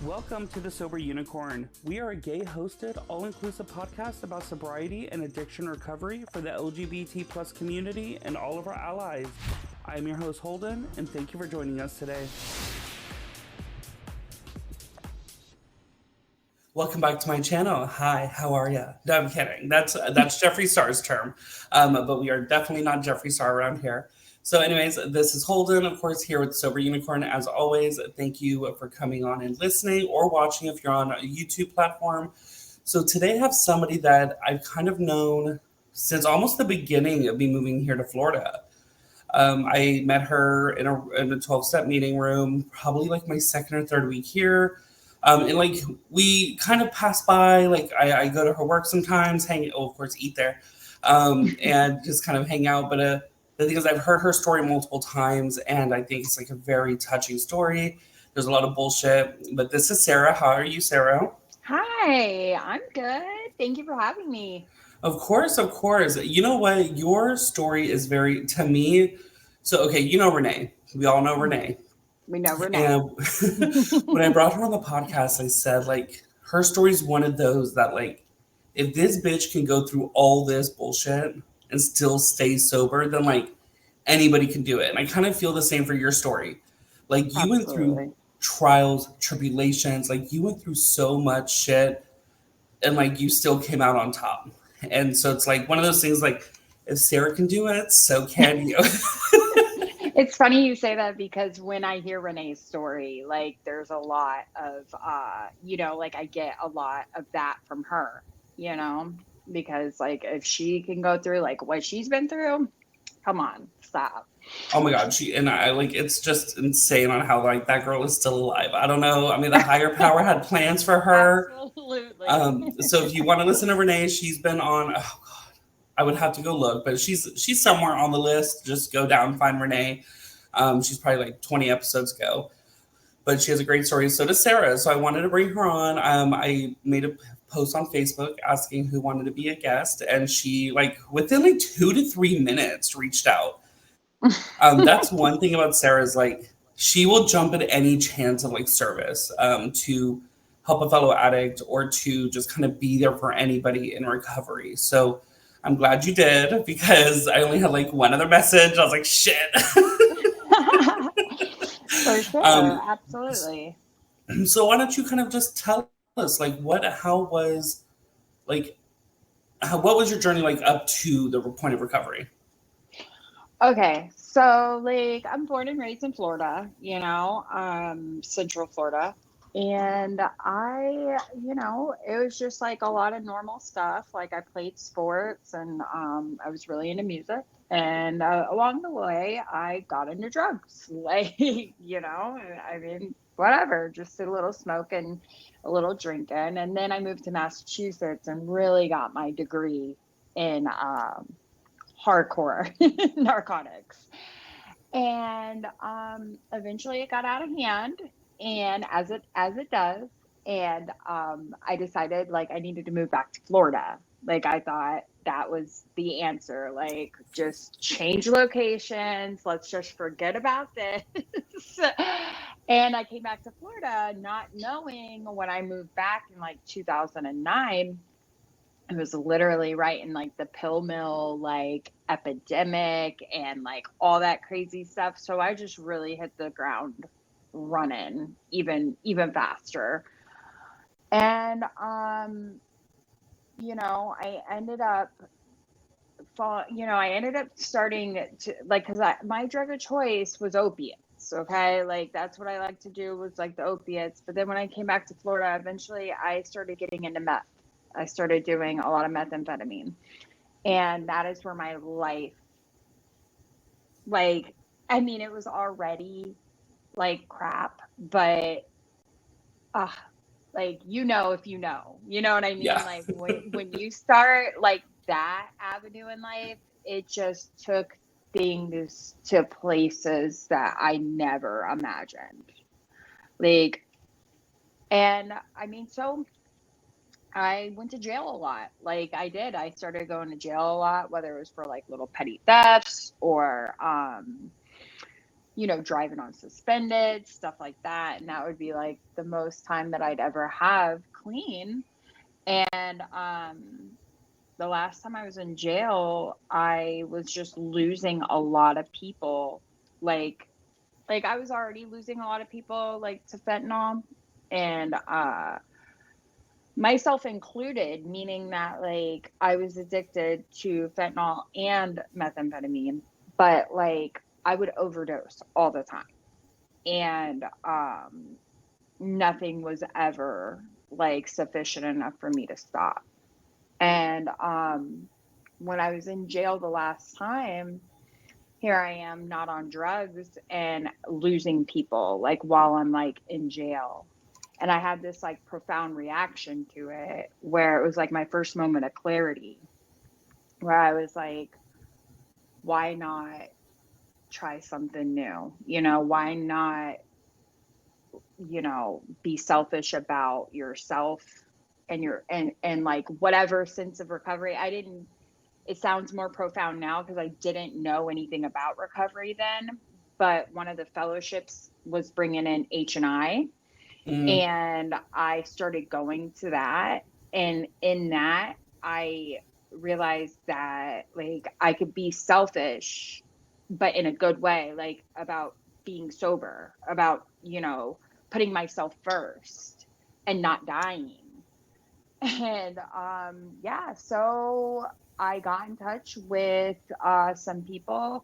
Welcome to the Sober Unicorn. We are a gay-hosted, all-inclusive podcast about sobriety and addiction recovery for the LGBT plus community and all of our allies. I am your host, Holden, and thank you for joining us today. Welcome back to my channel. Hi, how are ya? No, I'm kidding. That's Jeffree Star's term, but we are definitely not Jeffree Star around here. So anyways, this is Holden, of course, here with Sober Unicorn. As always, thank you for coming on and listening or watching if you're on a YouTube platform. So today I have somebody that I've kind of known since almost the beginning of me moving here to Florida. I met her in a 12-step meeting room, probably like my second or third week here. And like we kind of pass by, like I go to her work sometimes, of course, eat there, and just kind of hang out. But the thing is, I've heard her story multiple times, and I think it's like a very touching story. There's a lot of bullshit, but this is Sarah. How are you, Sarah? Hi, I'm good. Thank you for having me. Of course, of course. You know what? Your story is very, to me. So, okay, you know Renee. We all know Renee. We know Renee. And when I brought her on the podcast, I said, like, her story is one of those that, like, if this bitch can go through all this bullshit and still stay sober, then, like, anybody can do it. And I kind of feel the same for your story. Like, you went through trials, tribulations, like, you went through so much shit, and, like, you still came out on top. And so it's, like, one of those things, like, if Sarah can do it, so can you. It's funny you say that because when I hear Renee's story, like there's a lot of, like I get a lot of that from her, because like if she can go through like what she's been through, come on, stop. Oh my God, it's just insane on how like that girl is still alive. I don't know. I mean, the higher power had plans for her. Absolutely. So if you want to listen to Renee, she's been on. Oh God, I would have to go look, but she's somewhere on the list. Just go down, find Renee. She's probably like 20 episodes ago, but she has a great story. So does Sarah. So I wanted to bring her on. I made a post on Facebook asking who wanted to be a guest, and she like within like 2 to 3 minutes reached out. That's one thing about Sarah is like she will jump at any chance of like service to help a fellow addict or to just kind of be there for anybody in recovery. So I'm glad you did because I only had like one other message. I was like, shit. For sure, absolutely. So why don't you kind of just tell us like what was your journey like up to the point of recovery? Okay, so like I'm born and raised in Florida, Central Florida. And it was just like a lot of normal stuff. Like I played sports and I was really into music. And along the way, I got into drugs. Like, I mean, whatever, just a little smoking, a little drinking. And then I moved to Massachusetts and really got my degree in hardcore narcotics. And eventually it got out of hand, and as it does. And I decided like I needed to move back to Florida. Like I thought that was the answer. Like just change locations. Let's just forget about this. And I came back to Florida not knowing when I moved back in like 2009, it was literally right in like the pill mill like epidemic and like all that crazy stuff. So I just really hit the ground running even faster. And I ended up starting to like because my drug of choice was opiates. Okay, like that's what I like to do was like the opiates. But then when I came back to Florida, eventually I started getting into meth. I started doing a lot of methamphetamine. And that is where my life, like, I mean, it was already like crap, but uh, like, if you know what I mean? Yeah. Like when you start like that avenue in life, it just took things to places that I never imagined. Like, and I mean, so I went to jail a lot. Like I did. I started going to jail a lot, whether it was for like little petty thefts or driving on suspended, stuff like that. And that would be like the most time that I'd ever have clean. And the last time I was in jail, I was just losing a lot of people. Like I was already losing a lot of people like to fentanyl, and myself included, meaning that like I was addicted to fentanyl and methamphetamine, but like I would overdose all the time. And nothing was ever like sufficient enough for me to stop. And when I was in jail the last time, here I am not on drugs and losing people like while I'm like in jail. And I had this like profound reaction to it where it was like my first moment of clarity, where I was like, why not try something new? Why not, be selfish about yourself and and like whatever sense of recovery. It sounds more profound now because I didn't know anything about recovery then, but one of the fellowships was bringing in H&I, Mm. and I started going to that. And in that, I realized that like I could be selfish, but in a good way, like about being sober, about, putting myself first and not dying. And yeah, so I got in touch with some people,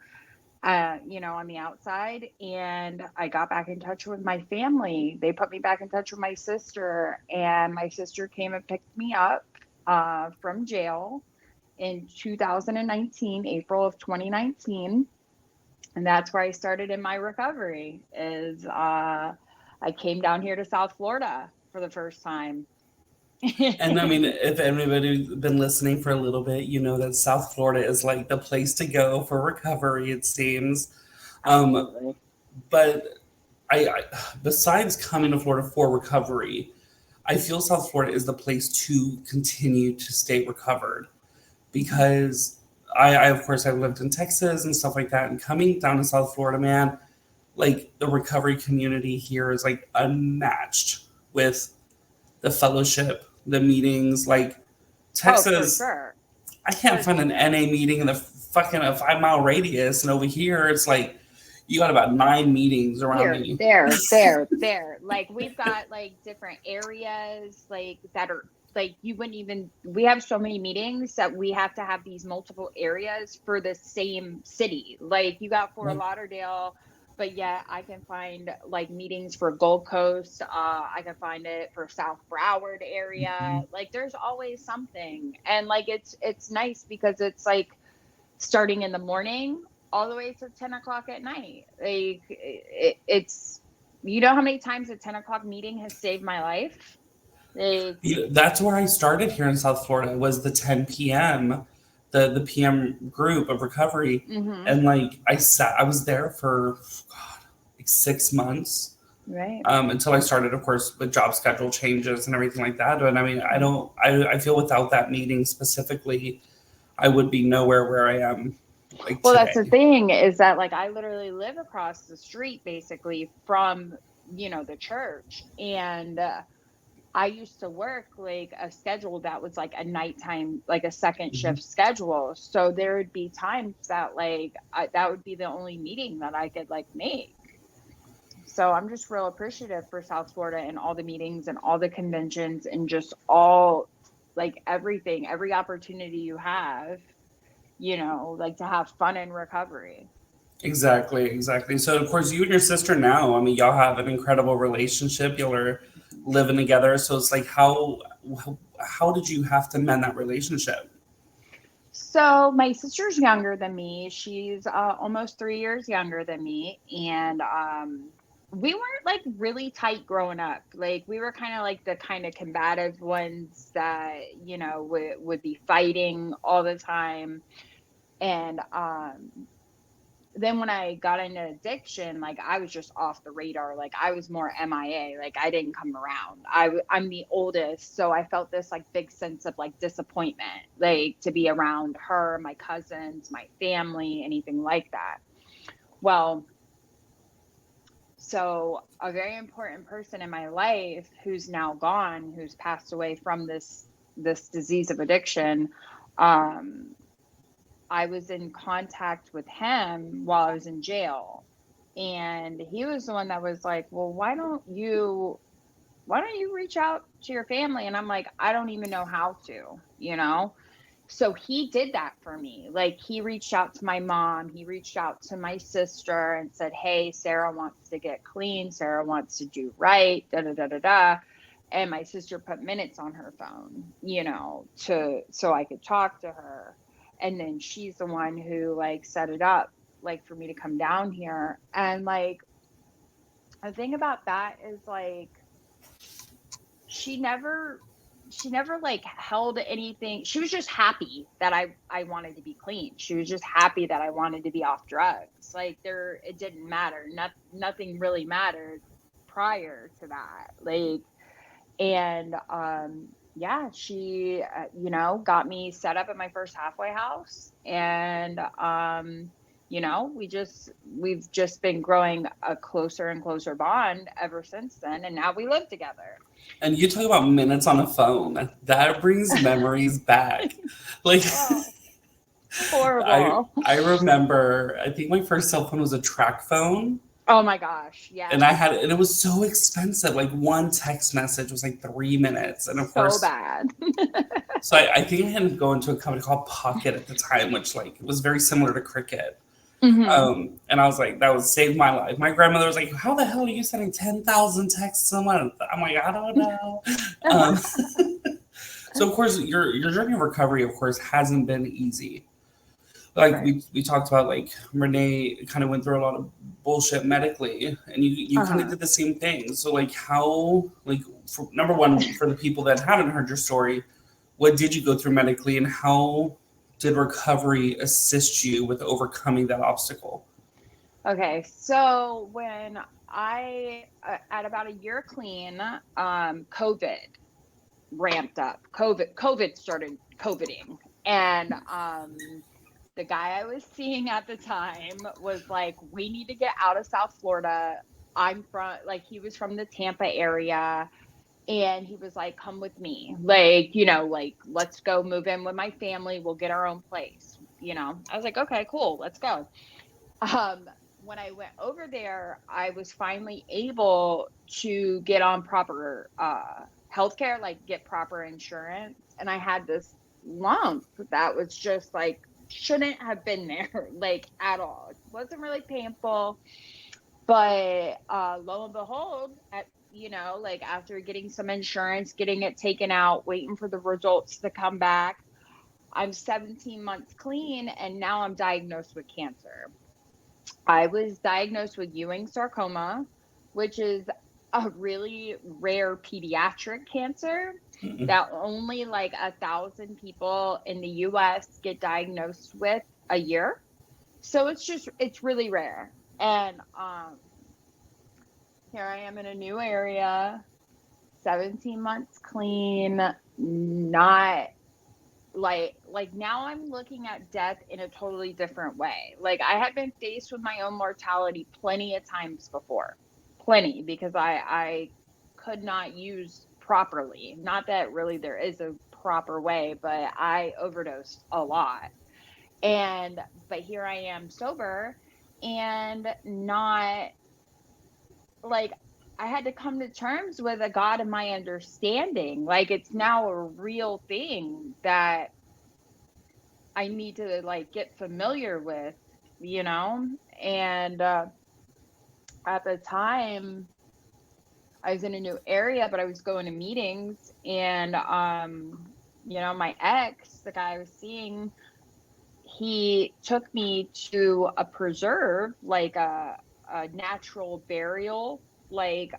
on the outside, and I got back in touch with my family. They put me back in touch with my sister, and my sister came and picked me up from jail in 2019, April of 2019. And that's where I started in my recovery is I came down here to South Florida for the first time. And I mean, if anybody's been listening for a little bit, you know that South Florida is like the place to go for recovery, it seems. Um, Absolutely. but I, besides coming to Florida for recovery, I feel South Florida is the place to continue to stay recovered because I of course, I've lived in Texas and stuff like that. And coming down to South Florida, man, like the recovery community here is like unmatched with the fellowship, the meetings. Like Oh, for Texas, sure. I can't For find an sure. NA meeting in the fucking a 5 mile radius, and over here it's like you got about 9 meetings around Here, me. there. Like we've got like different areas like that are like you wouldn't even we have so many meetings that we have to have these multiple areas for the same city. Like you got Fort Lauderdale, but yet I can find like meetings for Gold Coast. I can find it for South Broward area. Like there's always something. And like it's nice because it's like starting in the morning all the way to 10 o'clock at night. Like it's, how many times a 10 o'clock meeting has saved my life? Like, That's where I started here in South Florida. Was the 10 p.m. the PM group of recovery, mm-hmm, and like I was there for God, like 6 months right. until I started, of course, with job schedule changes and everything like that. And I mean, I don't. I feel without that meeting specifically, I would be nowhere where I am like Well, that's the today. thing is that like I literally live across the street basically from, the church. And I used to work like a schedule that was like a nighttime, like a second Mhm. shift schedule. So there would be times that like that would be the only meeting that I could like make. So I'm just real appreciative for South Florida and all the meetings and all the conventions and just all like everything, every opportunity you have, like to have fun in recovery. Exactly, exactly. So of course, you and your sister now. I mean, y'all have an incredible relationship. Y'all are living together. So it's like, how did you have to mend that relationship? So my sister's younger than me. She's almost 3 years younger than me, and we weren't like really tight growing up. Like we were kind of like the kind of combative ones that would be fighting all the time. And then when I got into addiction, like I was just off the radar. Like I was more MIA. Like I didn't come around. I'm the oldest, so I felt this like big sense of like disappointment, like to be around her, my cousins, my family, anything like that. Well, So a very important person in my life who's now gone, who's passed away from this disease of addiction, um, I was in contact with him while I was in jail. And he was the one that was like, well, why don't you reach out to your family? And I'm like, I don't even know how to, you know? So he did that for me. Like, he reached out to my mom, he reached out to my sister and said, hey, Sarah wants to get clean, Sarah wants to do right, da da da da da. And my sister put minutes on her phone, you know, to so I could talk to her. And then she's the one who like set it up like for me to come down here. And like the thing about that is like she never like held anything. She was just happy that I wanted to be clean. She was just happy that I wanted to be off drugs. Like it didn't matter. Nothing really mattered prior to that. Like, and yeah, she you know, got me set up at my first halfway house. And you know, we've just been growing a closer and closer bond ever since then, and now we live together. And you talk about minutes on a phone. That brings memories back. Like Oh, I horrible. I remember, I think my first cell phone was a track phone. Oh my gosh, yes. And it was so expensive. Like one text message was like 3 minutes. And of So course, bad. so I think I had to go into a company called Pocket at the time, which like was very similar to Cricket. Hmm. And I was like, that would save my life. My grandmother was like, how the hell are you sending 10,000 texts a month? I'm like, I don't know. Um, so of course, your journey of recovery, of course, hasn't been easy. Like Right. we talked about, like Renee kind of went through a lot of bullshit medically, and you kind of Uh-huh. did the same thing. So like how, like, for, number one, for the people that haven't heard your story, what did you go through medically, and how did recovery assist you with overcoming that obstacle? Okay, so when I at about a year clean, COVID ramped up. COVID started COVIDing, and the guy I was seeing at the time was like, "We need to get out of South Florida." I'm from like he was from the Tampa area, and he was like, "Come with me, like you know, like let's go move in with my family. We'll get our own place." You know, I was like, "Okay, cool, let's go." When I went over there, I was finally able to get on proper healthcare, like get proper insurance. And I had this lump that was just like, shouldn't have been there, like at all. It wasn't really painful. But lo and behold, you know, like after getting some insurance, getting it taken out, waiting for the results to come back, I'm 17 months clean and now I'm diagnosed with cancer. I was diagnosed with Ewing sarcoma, which is a really rare pediatric cancer Mm-mm. that only like 1,000 people in the US get diagnosed with a year. So it's really rare. And here I am in a new area, 17 months clean, not like now I'm looking at death in a totally different way. Like I have been faced with my own mortality plenty of times before. Plenty, because I could not use properly. Not that really there is a proper way, but I overdosed a lot. And but here I am sober and not like I had to come to terms with a God of my understanding. Like it's now a real thing that I need to like get familiar with, you know? And at the time, I was in a new area, but I was going to meetings and you know, my ex, the guy I was seeing, he took me to a preserve, like a natural burial, like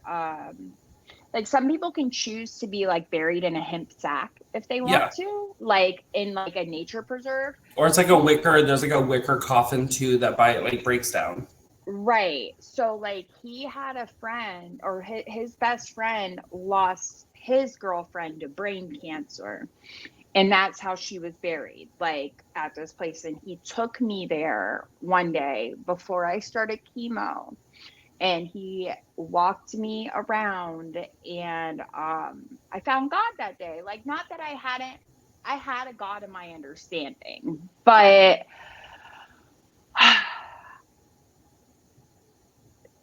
some people can choose to be like buried in a hemp sack if they want Yeah. to, like in like a nature preserve. Or it's like a wicker, there's like a wicker coffin too that by it like breaks down. Right. So like he had a friend or his best friend lost his girlfriend to brain cancer, and that's how she was buried, like at this place. And he took me there one day before I started chemo, and he walked me around, and I found God that day. Like, not that I had a God in my understanding, but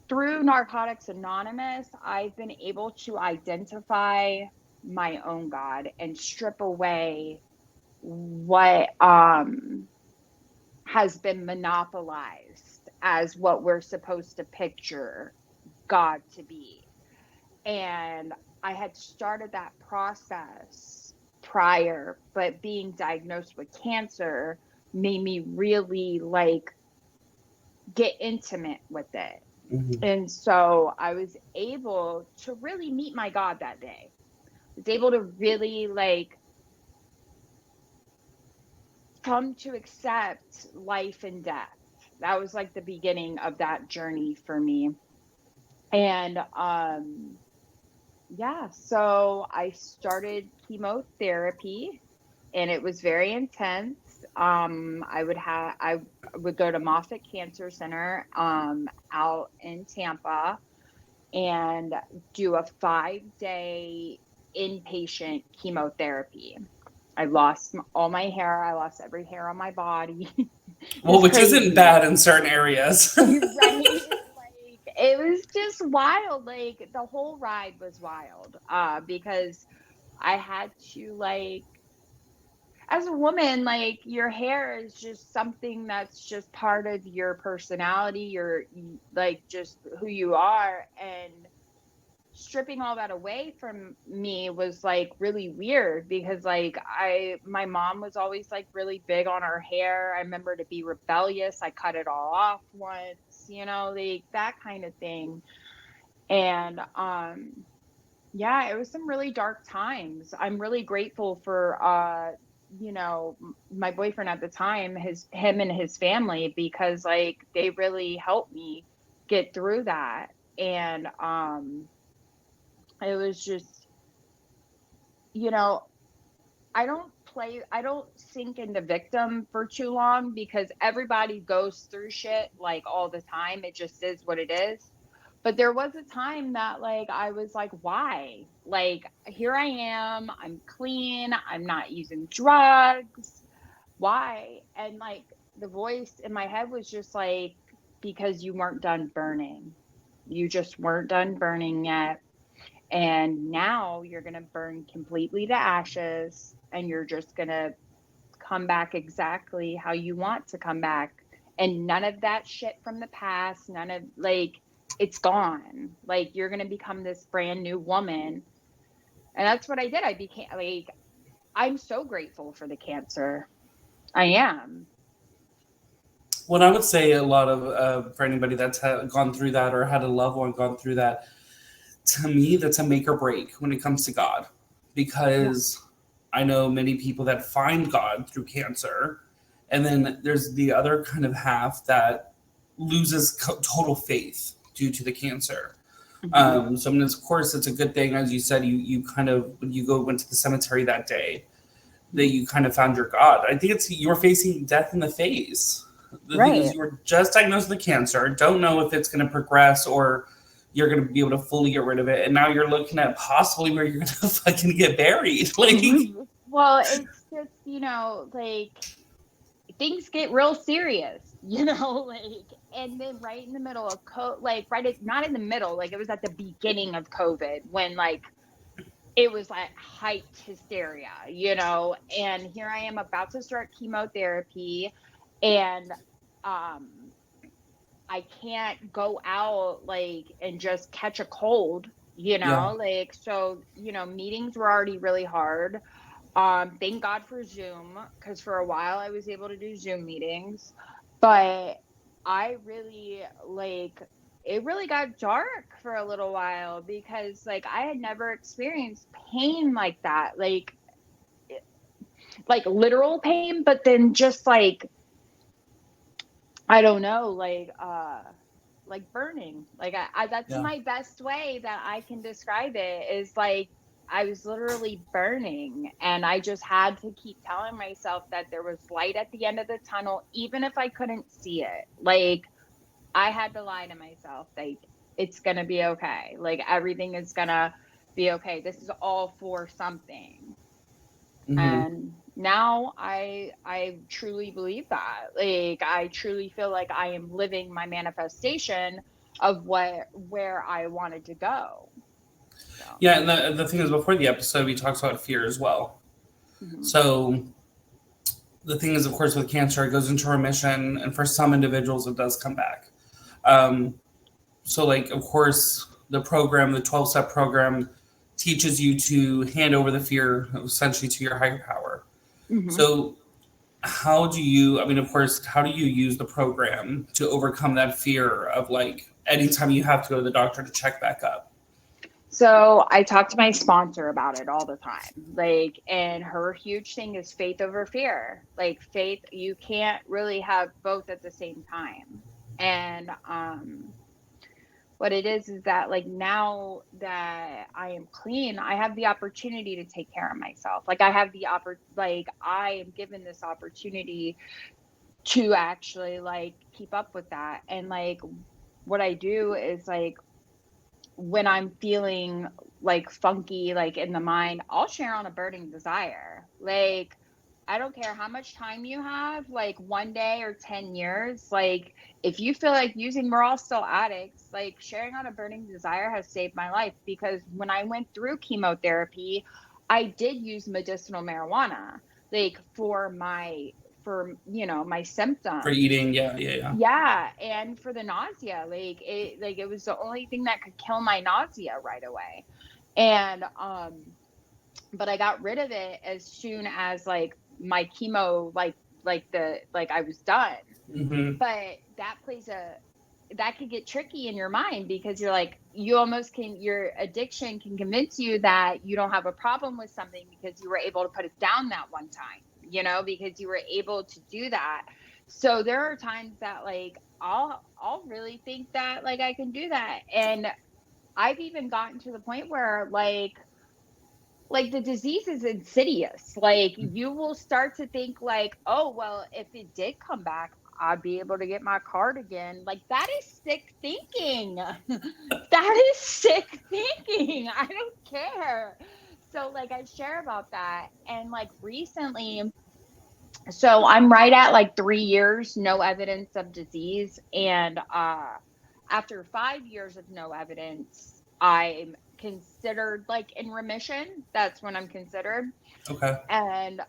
through Narcotics Anonymous, I've been able to identify my own God and strip away what has been monopolized as what we're supposed to picture God to be. And I had started that process prior, but being diagnosed with cancer made me really like get intimate with it. Mhm. And so I was able to really meet my God that day. I was able to really like come to accept life and death. That was like the beginning of that journey for me. And yeah, so I started chemotherapy, and it was very intense. I would go to Moffitt Cancer Center out in Tampa and do a 5-day inpatient chemotherapy. I lost all my hair. I lost every hair on my body. Well, It's which isn't crazy. bad in certain areas. Right? Like, it was just wild. Like, the whole ride was wild. Because I had to, like, as a woman, like, your hair is just something that's just part of your personality, like, just who you are. And stripping all that away from me was like really weird, because like my mom was always like really big on her hair. I remember, to be rebellious, I cut it all off once, like that kind of thing. And yeah, it was some really dark times. I'm really grateful for my boyfriend at the time, him and his family, because like they really helped me get through that. And it was just, you know, I don't sink into victim for too long, because everybody goes through shit like all the time. It just is what it is. But there was a time that like I was like, why? Like, here I am, I'm clean, I'm not using drugs. Why? And like the voice in my head was just like, because you weren't done burning. You just weren't done burning yet. And now you're going to burn completely to ashes, and you're just going to come back exactly how you want to come back. And none of that shit from the past, none of like, it's gone. Like, you're going to become this brand new woman. And that's what I did. I became like, I'm so grateful for the cancer. I am. What I would say a lot of for anybody that's gone through that or had a loved one gone through that, to me, that's a make or break when it comes to God, Yeah. because I know many people that find God through cancer, and then there's the other kind of half that loses total faith due to the cancer. Hmm. So I mean, of course, it's a good thing, as you said, you kind of when you went to the cemetery that day, that you kind of found your God. I think it's you're facing death in the face. The thing is, Right. you were just diagnosed with cancer, don't know if it's going to progress or you're going to be able to fully get rid of it, and now you're looking at possibly where you're going to fucking get buried. Like, Well, it's just, like, things get real serious, like, and then right in the middle of like not in the middle, like it was at the beginning of COVID, when like it was like hyped hysteria, and here I am about to start chemotherapy, and um I can't go out like and just catch a cold, yeah, like, so, meetings were already really hard. Thank God for Zoom, because for a while I was able to do Zoom meetings, but I really like it really got dark for a little while, because like I had never experienced pain like that, like literal pain, but then just like, I don't know, like burning. Like that's yeah. my best way that I can describe it, is like I was literally burning, and I just had to keep telling myself that there was light at the end of the tunnel, even if I couldn't see it. Like, I had to lie to myself. Like, it's going to be okay. Like everything is going to be okay. This is all for something. Mm-hmm. And now I truly believe that. Like I truly feel like I am living my manifestation of where I wanted to go. So, Yeah, and the thing is, before the episode, we talked about fear as well. mhm. So the thing is, of course, with cancer, it goes into remission, and for some individuals, it does come back. Um, so, like, of course, the program, the 12-step program, teaches you to hand over the fear essentially to your higher power. Mhm. So, how do you, I mean, of course, how do you use the program to overcome that fear of like anytime you have to go to the doctor to check back up? So I talk to my sponsor about it all the time. Like, and her huge thing is faith over fear. Like faith, you can't really have both at the same time. And what it is that like now that I am clean, I have the opportunity to take care of myself. Like I have the like I am given this opportunity to actually like keep up with that. And like what I do is like when I'm feeling like funky, like in the mind, I'll share on a burning desire. Like, I don't care how much time you have, like 1 day or 10 years. Like, if you feel like using, we're all still addicts. Like, sharing on a burning desire has saved my life because when I went through chemotherapy, I did use medicinal marijuana, like for my For symptoms. eating, yeah, yeah, yeah. Yeah, and for the nausea, like it was the only thing that could kill my nausea right away. And but I got rid of it as soon as like my chemo like I was done. Mm-hmm. But that could get tricky in your mind because you're like you almost can your addiction can convince you that you don't have a problem with something because you were able to put it down that one time, because you were able to do that. So there are times that like I'll really think that like I can do that. And I've even gotten to the point where like the disease is insidious. Like you will start to think like, oh well, if it did come back, I'd be able to get my card again. Like that is sick thinking. That is sick thinking. I don't care. So like I share about that. And like recently, so I'm right at like 3 years, no evidence of disease. And after 5 years of no evidence, I'm considered like in remission. That's when I'm considered. Okay. And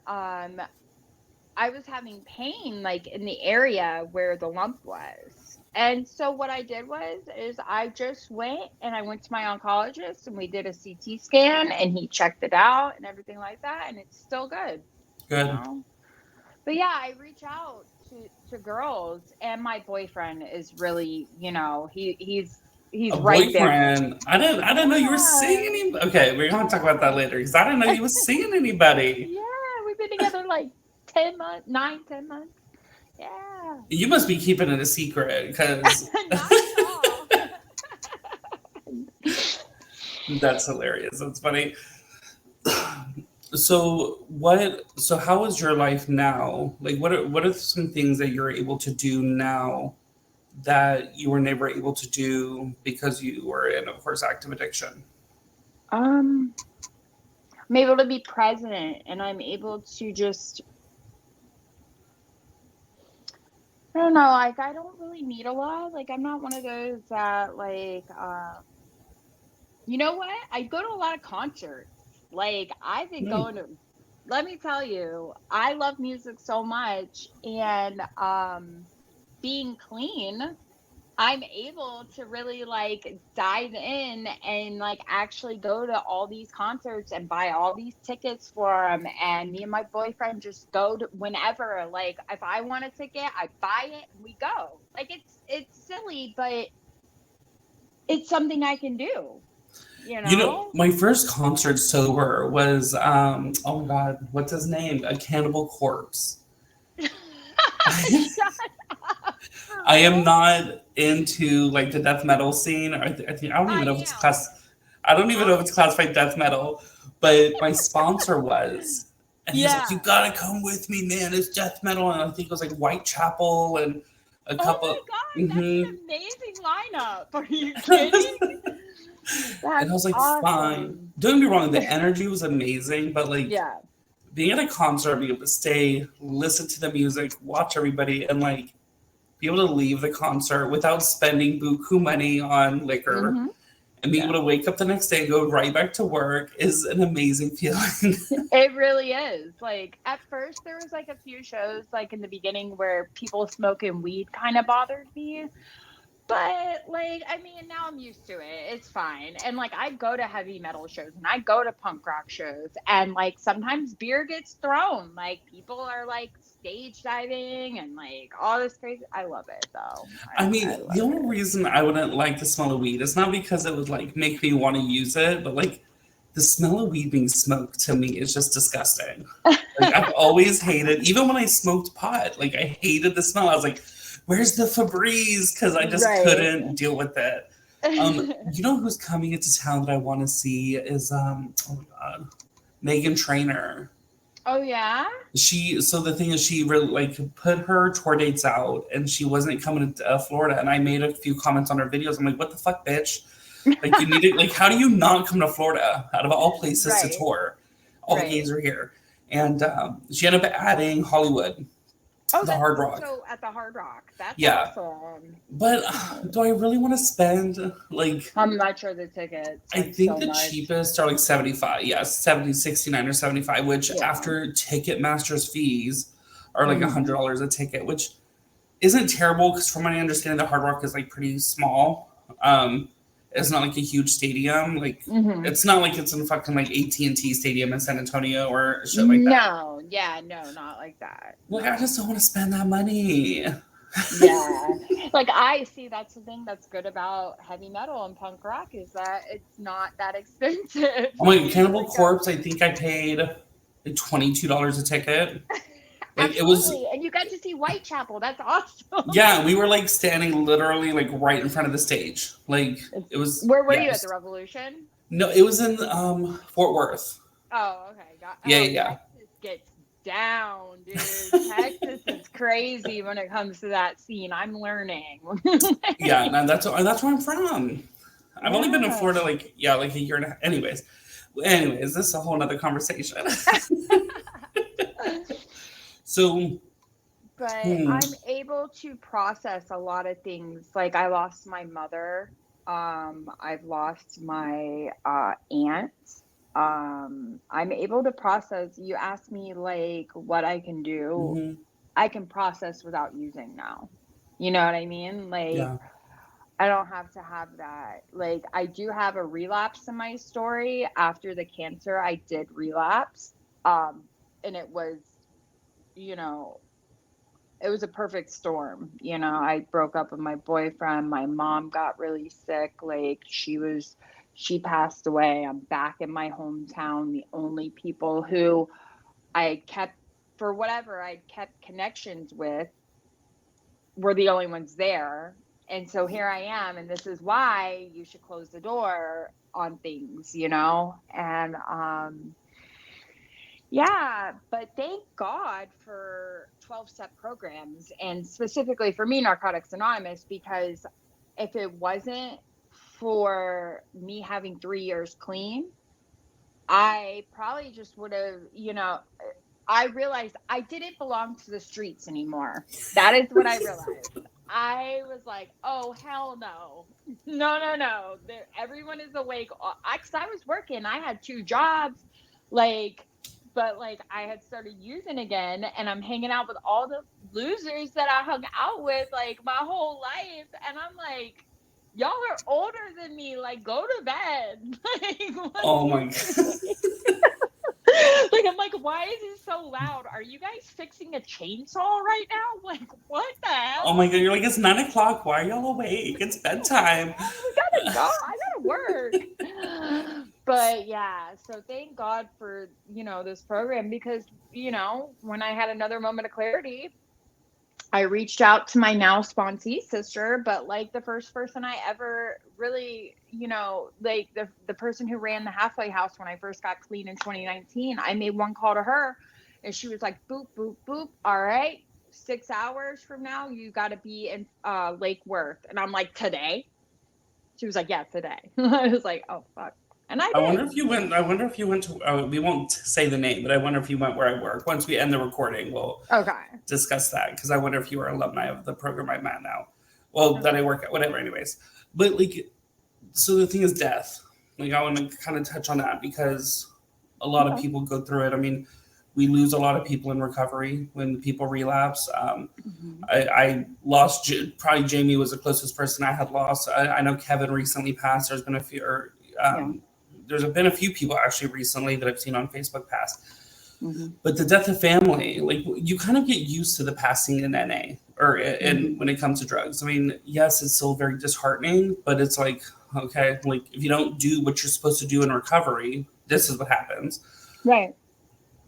I was having pain like in the area where the lump was. And so what I did is I just went and I went to my oncologist and we did a CT scan and he checked it out and everything like that and it's still good, you Good. know. But yeah, I reach out to girls and my boyfriend is really, he's A right there. boyfriend. I didn't know you were seeing Yeah. any. Okay, we're gonna talk about that later because I didn't know you was seeing anybody. Yeah, we've been together like 10 months, 9, 10 months. Yeah. You must be keeping it a secret because Not at all. that's hilarious. That's funny. So what? So how is your life now? Like, what are some things that you're able to do now that you were never able to do because you were in, of course, active addiction? Um, I'm able to be present and I'm able to just, I don't know, like I don't really need a lot. Like I'm not one of those that you know what? I go to a lot of concerts. Like I've been Hmm. going to, let me tell you, I love music so much and being clean, I'm able to really like dive in and like actually go to all these concerts and buy all these tickets for them. And me and my boyfriend just go to whenever. Like if I want a ticket, I buy it and we go. Like it's silly, but it's something I can do. You You know, know? my first concert sober was oh my god, what's his name? A Cannibal Corpse. Shut up for I am real. not into like the death metal scene. I don't even know if I it's am. class. I don't even know if I it's classified death metal, but my sponsor was, and he's like, "You yeah. gotta come with me, man. It's death metal." And I think it was like Whitechapel, and a Oh my couple. God, that's Hmm. an amazing lineup. Are you kidding? And I That's was like, fine. awesome. Don't get me wrong, the energy was amazing, but like Yeah. being at a concert, being able to stay, listen to the music, watch everybody, and like be able to leave the concert without spending buku money on liquor Hmm. and being Yeah. able to wake up the next day and go right back to work is an amazing feeling. It really is. Like at first there was like a few shows like in the beginning where people smoking weed kind of bothered me. But like I mean now I'm used to it. It's fine. And like I go to heavy metal shows and I go to punk rock shows and like sometimes beer gets thrown. Like people are like stage diving and like all this crazy. I love it though. I I mean, the love only it. reason I wouldn't like the smell of weed is not because it would like make me want to use it, but like the smell of weed being smoked to me is just disgusting. Like I've always hated, even when I smoked pot, like I hated the smell. I was like, "Where's the Febreze?" Because I just Right. couldn't deal with it. You know who's coming into town that I want to see is oh my god, Megan Trainor. Oh yeah? She so the thing is she really like put her tour dates out and she wasn't coming to Florida, and I made a few comments on her videos. I'm like, what the fuck, bitch? Like you need to like how do you not come to Florida out of all places to Right. tour? All the Right. gays are here, and she ended up adding Hollywood, Oh, the that's Hard Rock. so at the Hard Rock. That's Yeah, awesome. but do I really want to spend like? I'm not sure the tickets I like think so the much. cheapest are like 75. Yeah, 70, 69 or 75, which Yeah. after Ticketmaster's fees are like Hmm. $100 a ticket, which isn't terrible because from my understanding, the Hard Rock is like pretty small. It's not like a huge stadium. Like Hmm. it's not like it's in fucking like AT&T Stadium in San Antonio or shit like that. No, yeah, no, not like that. Like I No. just don't want to spend that money. Yeah. Like I see that's the thing that's good about heavy metal and punk rock is that it's not that expensive. Oh my You Cannibal like go Corpse, I think I paid like $22 a ticket. Like it was. absolutely. And you got to see Whitechapel. That's awesome. Yeah, we were like standing literally like right in front of the stage. Like it was Where were you at the yes. Revolution? No, it was in Fort Worth. Oh, okay. Got, Yeah, oh, yeah, Texas gets down, dude. Texas is crazy when it comes to that scene. I'm learning. yeah. Yeah, no, that's where I'm from. I've only been in Yeah. Florida like yeah, like a year and a half. Anyways, this is a whole nother conversation. So But hmm, I'm able to process a lot of things. Like I lost my mother. I've lost my aunt. I'm able to process. You ask me like what I can do. mhm, I can process without using now. You know what I mean? Like yeah, I don't have to have that. Like I do have a relapse in my story. After the cancer, I did relapse. Um, and it was, you know, it was a perfect storm. You know, I broke up with my boyfriend. My mom got really sick. Like she passed away. I'm back in my hometown. The only people who I kept, for whatever I kept connections with, were the only ones there. And so here I am. And this is why you should close the door on things, you know? And, yeah, but thank God for 12-step programs and specifically for me, Narcotics Anonymous, because if it wasn't for me having 3 years clean, I probably just would have, you know, I realized I didn't belong to the streets anymore. That is what I realized. I was like, oh, hell no. No, no, no. Everyone is awake. Cause I was working, I had 2 jobs. Like, but like I had started using again and I'm hanging out with all the losers that I hung out with like my whole life. And I'm like, y'all are older than me. Like, go to bed. Like, what are oh you my god, doing? Like I'm like, why is it so loud? Are you guys fixing a chainsaw right now? Like, what the oh hell? my god, you're like it's 9 o'clock. Why are y'all awake? It's What the bedtime. hell? We gotta go. I gotta work. But yeah, so thank God for, you know, this program because, you know, when I had another moment of clarity, I reached out to my now sponsee sister, but like the first person I ever really, you know, like the person who ran the halfway house when I first got clean in 2019, I made one call to her and she was like, boop, boop, boop. All right. 6 hours from now, you got to be in Lake Worth. And I'm like, today? She was like, yeah, today. I was like, oh, fuck. And I I wonder did. if you went. I wonder if you went to. We won't say the name, but I wonder if you went where I work. Once we end the recording, we'll Okay. discuss that because I wonder if you are alumni of the program I'm at now. Well, that I work at, whatever. Anyways, but like, so the thing is death. Like, I want to kind of touch on that because a lot of Okay. people go through it. I mean, we lose a lot of people in recovery when people relapse. Mm-hmm. I lost, probably Jamie was the closest person I had lost. I know Kevin recently passed. There's been a few, Yeah. there's been a few people actually recently that I've seen on Facebook pass. Mm-hmm. But the death of family, like you kind of get used to the passing in NA or in when it comes to drugs. I mean, yes, it's still very disheartening, but it's like, okay, like if you don't do what you're supposed to do in recovery, this is what happens. Right.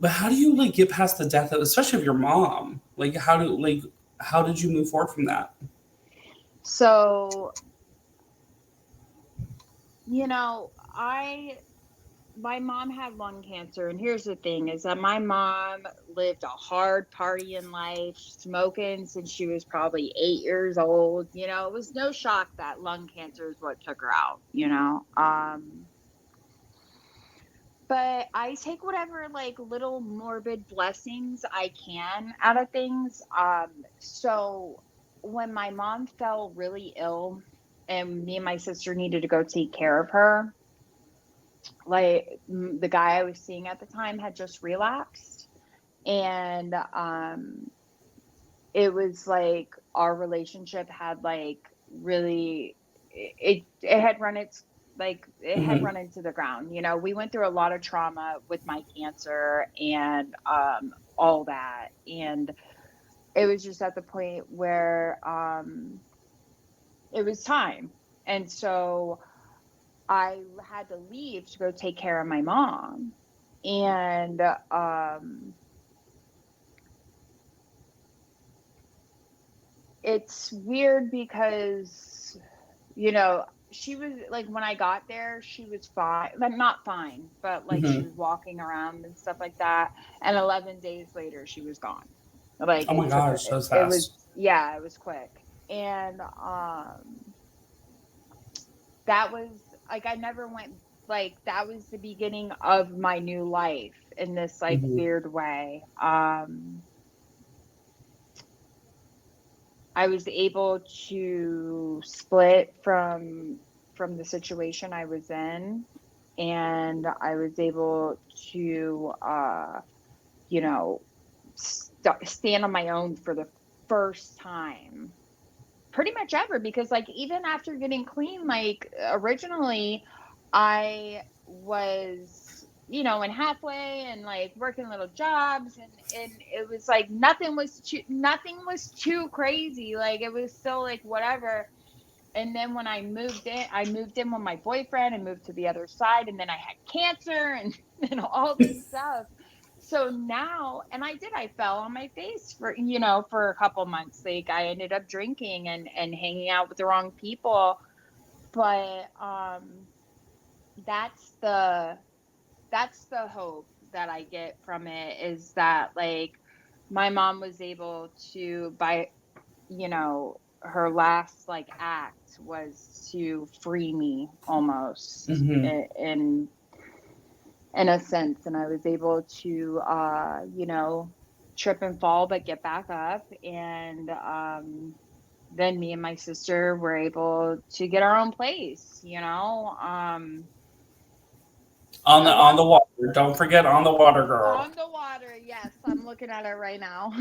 But how do you like get past the death of, especially of your mom? Like how did you move forward from that? So, my mom had lung cancer, and here's the thing is that my mom lived a hard partying life, smoking since she was probably 8 years old. It was no shock that lung cancer is what took her out. But I take whatever like little morbid blessings I can out of things. So when my mom fell really ill and me and my sister needed to go take care of her, like the guy I was seeing at the time had just relapsed. And it was like our relationship had like really it had run its like it had Mm-hmm. run into the ground. We went through a lot of trauma with my cancer and all that, and it was just at the point where it was time. And so I had to leave to go take care of my mom. And it's weird because, she was like, when I got there, she was fine, like not fine, but like she Mm-hmm. was walking around and stuff like that. And 11 days later, she was gone. Like Oh my it took her, gosh, that was it was, fast. yeah, it was quick. And that was like, I never went, like, that was the beginning of my new life in this like Mm-hmm. weird way. I was able to split from the situation I was in, and I was able to you know stand on my own for the first time pretty much ever, because like even after getting clean, like originally I was, in halfway and like working little jobs, and it was like nothing was too crazy. Like it was still like whatever. And then when I moved in with my boyfriend and moved to the other side, and then I had cancer and and all this stuff. So now, and I fell on my face for a couple months. Like I ended up drinking and hanging out with the wrong people. But that's the that's the hope that I get from it, is that like my mom was able to, by her last like act was to free me almost Mm-hmm. in a sense, and I was able to trip and fall but get back up. And then me and my sister were able to get our own place. A On lot the water. Don't forget on the water, girl. on the water. Yes, I'm looking at it right now.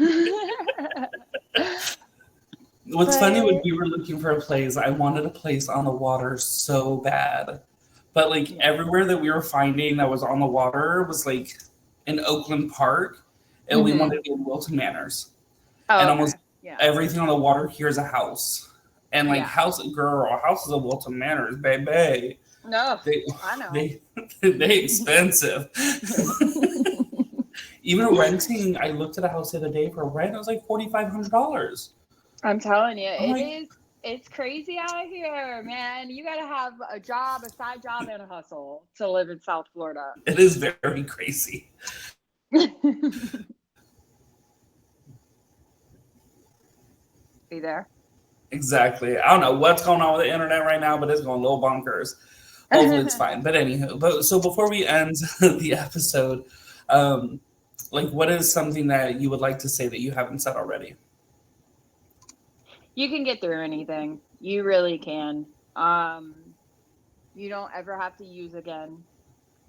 What's funny when But we were looking for a place, I wanted a place on the water so bad. But like yeah. everywhere that we were finding that was on the water was like in Oakland Park, and we Hmm. wanted to be in Wilton Manors. Oh, And okay. almost Yeah. everything on the water here is a house. And like Yeah. houses of Wilton Manors, baby. No, They I know. they they expensive. Even renting, I looked at a house the other day for rent, it was like $4,500. I'm telling you, I'm it like, is. It's crazy out here, man. You got to have a job, a side job, and a hustle to live in South Florida. it is very crazy. Be there. Exactly. I don't know what's going on with the internet right now, but it's going a little bonkers. Hopefully it's fine. But anywho, so before we end the episode, like what is something that you would like to say that you haven't said already? You can get through anything. You really can. You don't ever have to use again.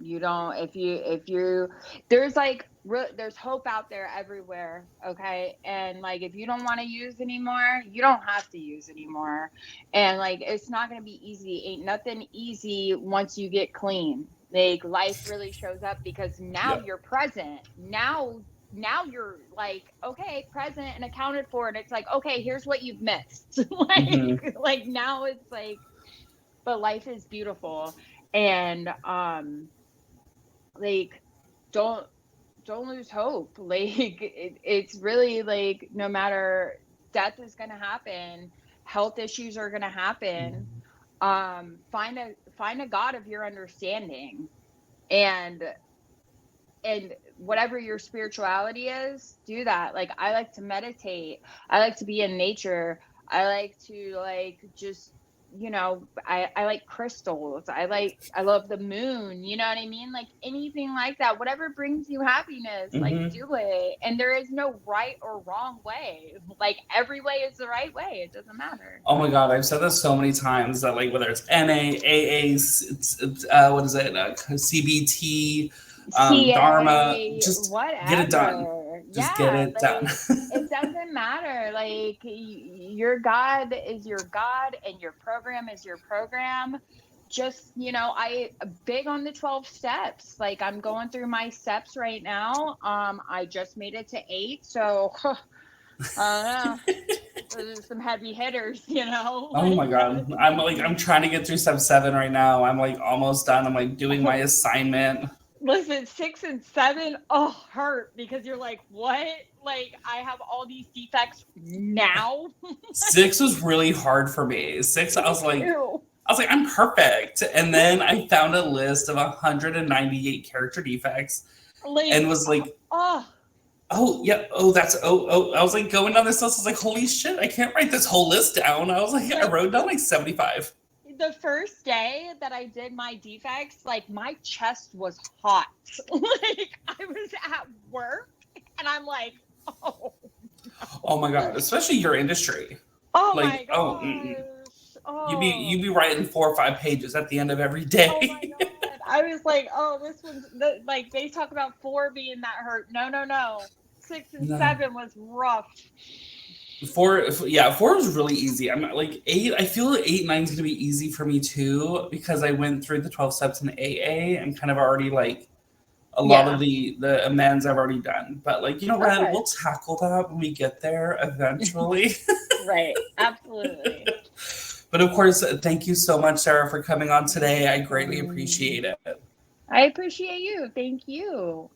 You don't, if you there's like there's hope out there everywhere, okay? And like if you don't want to use anymore, you don't have to use anymore. And like it's not going to be easy. Ain't nothing easy once you get clean. Like life really shows up because now Yeah. you're present. Now you're like, okay, present and accounted for, and it's like, okay, here's what you've missed. Mm-hmm. Like now it's like, but life is beautiful. And like don't lose hope. Like it's really like no matter, death is going to happen, health issues are going to happen. Find a God of your understanding, and whatever your spirituality is, do that. Like I like to meditate, I like to be in nature, I like to like just, I like crystals, I love the moon, you know what I mean? Like anything like that, whatever brings you happiness, like Mm-hmm. do it. And there is no right or wrong way. Like every way is the right way, it doesn't matter. Oh my God, I've said this so many times that like whether it's NA, AA, what is it, CBT, Dharma, CA, just get it done. whatever. Just get Yeah, it done. like it doesn't matter. Like your God is your God and your program is your program. Just, I big on the 12 steps. Like I'm going through my steps right now. I just made it to 8, so I don't know. Those are some heavy hitters, Oh my like God. I'm trying to get through step 7 right now. I'm like almost done. I'm like doing my assignment. Listen, 6 and 7, oh, hurt because you're like, what? Like, I have all these defects now. 6 was really hard for me. 6, Me too. I was like, I'm perfect. And then I found a list of 198 character defects Like, and was like, oh, oh, yeah, oh, that's, oh. I was like going down this list. I was like, holy shit, I can't write this whole list down. I was like, I wrote down like 75. the first day that I did my defects, like, my chest was hot. Like, I was at work and I'm like, oh. Oh my God, especially your industry. Oh Like, my gosh. You'd be writing 4 or 5 pages at the end of every day. Oh my God. I was like, oh, this one's like they talk about 4 being that hurt. No. 6 and 7 was rough. 4 was really easy. I'm like 8. I feel like 8, 9 is gonna be easy for me too because I went through the 12 steps in AA and kind of already like a lot of the amends I've already done. But like, you know what? Okay. We'll tackle that when we get there eventually. Right. Absolutely. But of course, thank you so much, Sarah, for coming on today. I greatly appreciate it. I appreciate you. Thank you.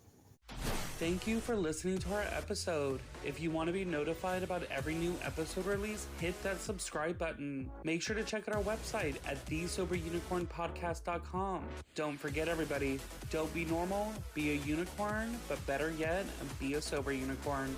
Thank you for listening to our episode. If you want to be notified about every new episode release, hit that subscribe button. Make sure to check out our website at thesoberunicornpodcast.com. Don't forget, everybody, don't be normal, be a unicorn, but better yet, be a sober unicorn.